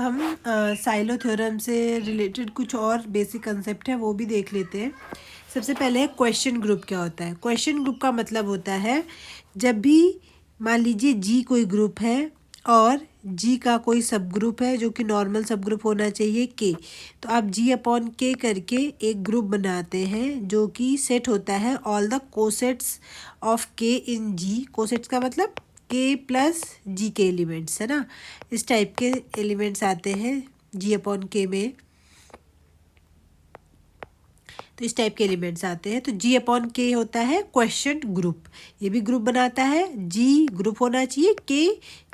हम silo theorem से related कुछ और बेसिक कंसेप्ट है वो भी देख लेते हैं। सबसे पहले है क्वेश्चन ग्रुप क्या होता है। क्वेश्चन ग्रुप का मतलब होता है जब भी मान लीजिए जी कोई ग्रुप है और जी का कोई सब ग्रुप है जो कि नॉर्मल सब ग्रुप होना चाहिए के, तो आप जी अपॉन के करके एक ग्रुप बनाते हैं जो कि सेट होता है ऑल द कोसेट्स ऑफ के इन जी। कोसेट्स का मतलब के प्लस जी के एलिमेंट्स है ना, इस टाइप के एलिमेंट्स आते हैं जी अपॉन के में। तो इस टाइप के एलिमेंट्स आते हैं, तो जी अपॉन के होता है क्वेश्चन ग्रुप। ये भी ग्रुप बनाता है, जी ग्रुप होना चाहिए, के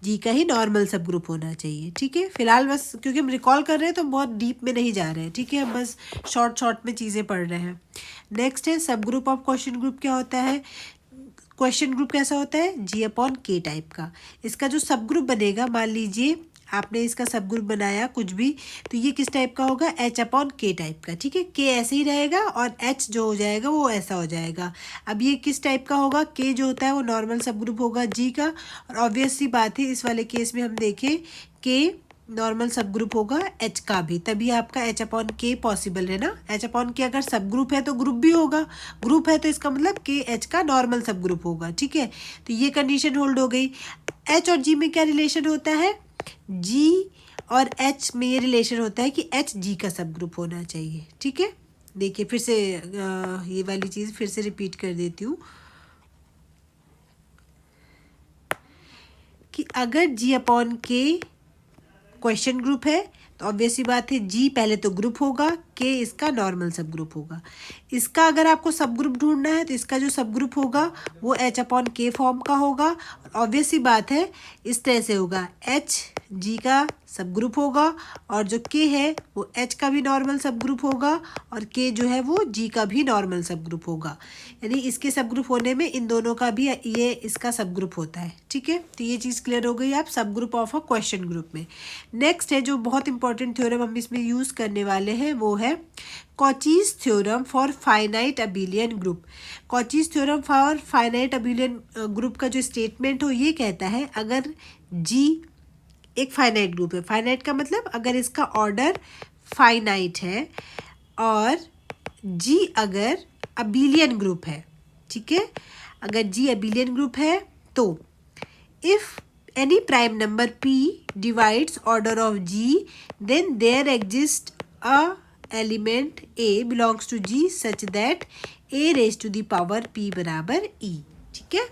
जी का ही नॉर्मल सब ग्रुप होना चाहिए। ठीक है, फिलहाल बस क्योंकि हम रिकॉल कर रहे हैं तो बहुत डीप में नहीं जा रहे हैं। ठीक है, हम बस शॉर्ट शॉर्ट में चीज़ें पढ़ रहे हैं। नेक्स्ट है सब ग्रुप ऑफ क्वेश्चन ग्रुप क्या होता है। क्वेश्चन ग्रुप कैसा होता है, जी अपॉन के टाइप का। इसका जो सब ग्रुप बनेगा, मान लीजिए आपने इसका सब ग्रुप बनाया कुछ भी, तो ये किस टाइप का होगा, एच अपॉन के टाइप का। ठीक है, के ऐसे ही रहेगा और एच जो हो जाएगा वो ऐसा हो जाएगा। अब ये किस टाइप का होगा, के जो होता है वो नॉर्मल सब ग्रुप होगा जी का, और ऑब्वियस सी बात है इस वाले केस में हम देखें के नॉर्मल सब ग्रुप होगा एच का भी, तभी आपका एच अपॉन के पॉसिबल है ना। एच अपॉन के अगर सब ग्रुप है तो ग्रुप भी होगा, ग्रुप है तो इसका मतलब के एच का नॉर्मल सब ग्रुप होगा। ठीक है, तो ये कंडीशन होल्ड हो गई। एच और जी में क्या रिलेशन होता है, जी और एच में ये रिलेशन होता है कि एच जी का सब ग्रुप होना चाहिए। ठीक है, देखिए फिर से ये वाली चीज़ फिर से रिपीट कर देती हूँ कि अगर जी अपॉन के क्वेश्चन ग्रुप है तो ऑब्वियस सी बात है जी पहले तो ग्रुप होगा, के इसका नॉर्मल सब ग्रुप होगा। इसका अगर आपको सब ग्रुप ढूंढना है तो इसका जो सब ग्रुप होगा वो एच अपॉन के फॉर्म का होगा। ऑब्वियस सी बात है इस तरह से होगा, एच जी का सब ग्रुप होगा और जो के है वो एच का भी नॉर्मल सब ग्रुप होगा और के जो है वो जी का भी नॉर्मल सब ग्रुप होगा। यानी इसके सब ग्रुप होने में इन दोनों का भी ये इसका सब ग्रुप होता है। ठीक है, तो ये चीज़ क्लियर हो गई आप सब group of a question group में। नेक्स्ट है जो बहुत इंपॉर्टेंट थ्योरम हम इसमें यूज़ करने वाले हैं वो है Cauchy's theorem for finite abelian group. Cauchy's theorem for finite abelian group का जो स्टेटमेंट हो ये कहता है अगर जी एक फाइनाइट ग्रुप है, फाइनाइट का मतलब अगर इसका ऑर्डर फाइनाइट है और जी अगर अबिलियन ग्रुप है। ठीक है, अगर जी अबिलियन ग्रुप है तो if any prime number p divides order of g, then there exists a element a belongs to g such that a raised to the power p बराबर e। ठीक है,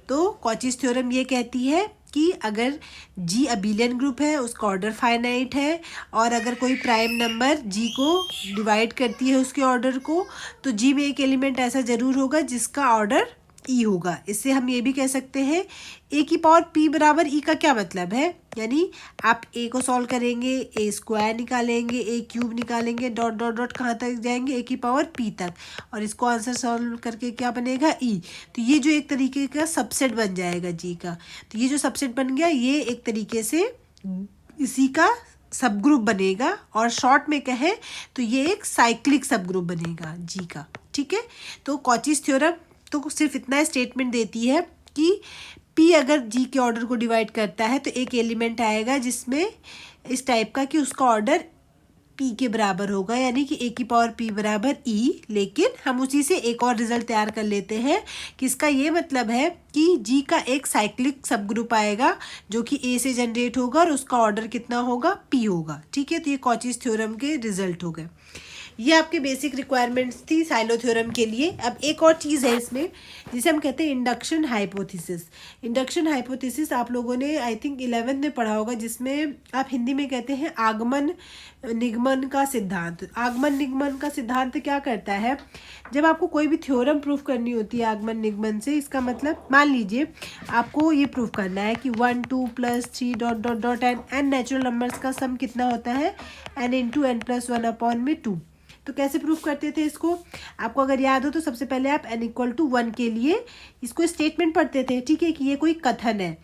तो कॉचीज थ्योरम ये कहती है कि अगर जी अबिलियन ग्रुप है, उसका ऑर्डर फाइनाइट है और अगर कोई प्राइम नंबर जी को डिवाइड करती है उसके ऑर्डर को, तो जी में एक एलिमेंट ऐसा ज़रूर होगा जिसका ऑर्डर ई होगा। इससे हम ये भी कह सकते हैं ए की पावर पी बराबर ई का क्या मतलब है, यानी आप ए को सॉल्व करेंगे, ए स्क्वायर निकालेंगे, ए क्यूब निकालेंगे, डॉट डॉट डॉट कहाँ तक जाएंगे, ए की पावर पी तक, और इसको आंसर सॉल्व करके क्या बनेगा ई। तो ये जो एक तरीके का सबसेट बन जाएगा जी का, तो ये जो सबसेट बन गया ये एक तरीके से इसी का सब ग्रुप बनेगा, और शॉर्ट में कहें तो ये एक साइक्लिक सब ग्रुप बनेगा जी का। ठीक है, तो कॉचीज थ्योरम तो सिर्फ इतना स्टेटमेंट देती है कि P अगर G के ऑर्डर को डिवाइड करता है तो एक एलिमेंट आएगा जिसमें इस टाइप का कि उसका ऑर्डर P के बराबर होगा, यानी कि A की पावर P बराबर E। लेकिन हम उसी से एक और रिजल्ट तैयार कर लेते हैं कि इसका ये मतलब है कि G का एक साइक्लिक सब ग्रुप आएगा जो कि A से जनरेट होगा और उसका ऑर्डर कितना होगा, P होगा। ठीक है, तो ये कॉचीज थ्योरम के रिजल्ट हो गए। ये आपके बेसिक रिक्वायरमेंट्स थी साइलो थ्योरम के लिए। अब एक और चीज़ है इसमें जिसे हम कहते हैं इंडक्शन हाइपोथेसिस। इंडक्शन हाइपोथेसिस आप लोगों ने आई थिंक 11th में पढ़ा होगा, जिसमें आप हिंदी में कहते हैं आगमन निगमन का सिद्धांत। आगमन निगमन का सिद्धांत क्या करता है, जब आपको कोई भी थ्योरम प्रूफ करनी होती है आगमन निगमन से, इसका मतलब मान लीजिए आपको ये प्रूफ करना है कि 1 2 + 3 dot dot dot n natural numbers का सम कितना होता है, n इंटू n + 1 अपॉन में 2। तो कैसे प्रूफ करते थे इसको, आपको अगर याद हो तो सबसे पहले आप n = 1 के लिए इसको स्टेटमेंट पढ़ते थे। ठीक है, कि ये कोई कथन है,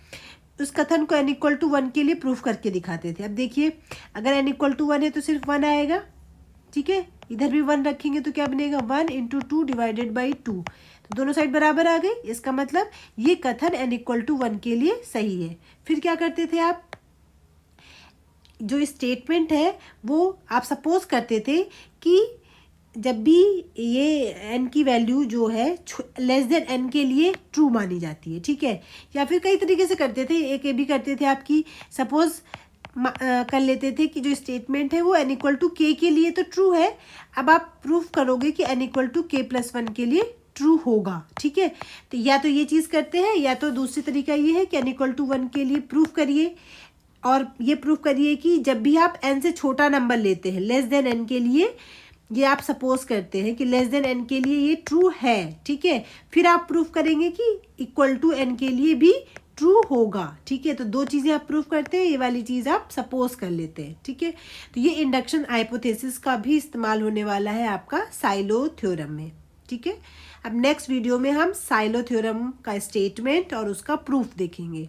उस कथन को n = 1 के लिए प्रूफ करके दिखाते थे। अब देखिए अगर n = 1 है तो सिर्फ 1 आएगा। ठीक है, इधर भी 1 रखेंगे तो क्या बनेगा, 1 × 2 / 2, तो दोनों साइड बराबर आ गई। इसका मतलब ये कथन n = 1 के लिए सही है। फिर क्या करते थे आप, जो स्टेटमेंट है वो आप सपोज करते थे कि जब भी ये n की वैल्यू जो है लेस देन n के लिए ट्रू मानी जाती है, ठीक है। या फिर कई तरीके से करते थे, एक ये भी करते थे आपकी सपोज कर लेते थे कि जो स्टेटमेंट है वो n इक्वल टू के लिए तो ट्रू है, अब आप प्रूफ करोगे कि n इक्वल टू k+1 के लिए ट्रू होगा, ठीक है। तो या तो ये चीज़ करते हैं, या तो दूसरी तरीका ये है कि n इक्वल टू 1 के लिए प्रूफ करिए, और ये प्रूफ करिए कि जब भी आप n से छोटा नंबर लेते हैं लेस देन n के लिए, ये आप सपोज करते हैं कि लेस देन n के लिए ये ट्रू है, ठीक है। फिर आप प्रूफ करेंगे कि इक्वल टू n के लिए भी ट्रू होगा, ठीक है। तो दो चीज़ें आप प्रूफ करते हैं, ये वाली चीज़ आप सपोज कर लेते हैं, ठीक है। तो ये इंडक्शन हाइपोथेसिस का भी इस्तेमाल होने वाला है आपका साइलो थ्योरम में, ठीक है। अब नेक्स्ट वीडियो में हम साइलो थ्योरम का स्टेटमेंट और उसका प्रूफ देखेंगे।